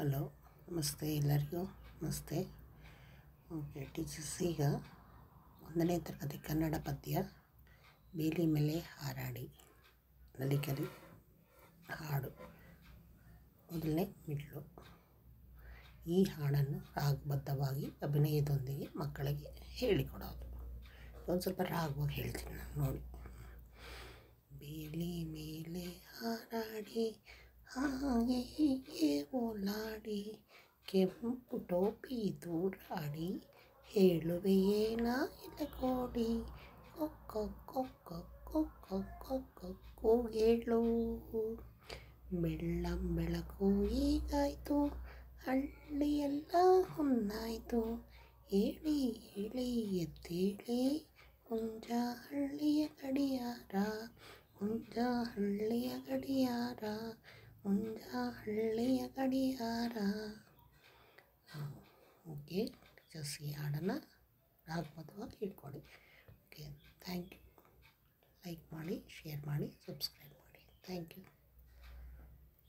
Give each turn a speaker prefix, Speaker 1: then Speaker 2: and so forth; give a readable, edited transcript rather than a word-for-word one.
Speaker 1: Hello, ನಮಸ್ತೆ ಎಲ್ಲರಿಗೂ. ನಮಸ್ತೆ. ಓಕೆ, ಟೀಚರ್ಸ್ ಈಗ 1ನೇ ತರಗತಿ ಕನ್ನಡ ಪದ್ಯ ಬೇಲಿ ಮೇಲೆ ಹಾರಾಡಿ ನಲಿಕಲಿ ಹಾಡು ಮೊದಲನೇ ಮಿಡ್ಲು. ಈ ಹಾಡನ್ನು ರಾಗಬದ್ಧವಾಗಿ ಅಭಿನಯದೊಂದಿಗೆ ಮಕ್ಕಳಿಗೆ ಹೇಳಿಕೊಡೋದು. ಒಂದು ಸ್ವಲ್ಪ ರಾಗವಾಗಿ ಹೇಳ್ತೀನಿ ನಾನು, ನೋಡಿ. ಬೇಲಿ ಮೇಲೆ ಹಾರಾಡಿ ಹಾಗೆ ಹೀಗೆ ಓಲಾಡಿ ಕೆಂಪು ಟೋಪಿ ದೂರಾಡಿ ಹೇಳುವೆಯೇನ ಎಲೆಗೋಡಿ ಕೊಕ್ಕ ಕೊಕ್ಕ ಕೊಕ್ಕ ಕೊಕ್ಕ ಕೂಗೇಳು. ಬೆಳ್ಳಂ ಬೆಳಕು ಈಗಾಯ್ತು, ಹಳ್ಳಿಯೆಲ್ಲ ಹೊನ್ನಾಯ್ತು. ಏಳಿ ಏಳಿ ಎದ್ದೇಳಿ ಹುಂಜ ಹಳ್ಳಿಯ ಗಡಿಯಾರ, ಹುಂಜ ಹಳ್ಳಿಯ ಗಡಿಯಾರ, ಹುಂಜ ಹಳ್ಳಿಯ ಗಡಿಯಾರ. ಓಕೆ, ಟೀಚರ್ಸ್ ಈ ಹಾಡನ್ನು ರಾಗಬದ್ಧವಾಗಿ ಹೇಳ್ಕೊಡಿ. Okay, thank you. ಲೈಕ್ ಮಾಡಿ, ಶೇರ್ ಮಾಡಿ, ಸಬ್ಸ್ಕ್ರೈಬ್ ಮಾಡಿ. Thank you.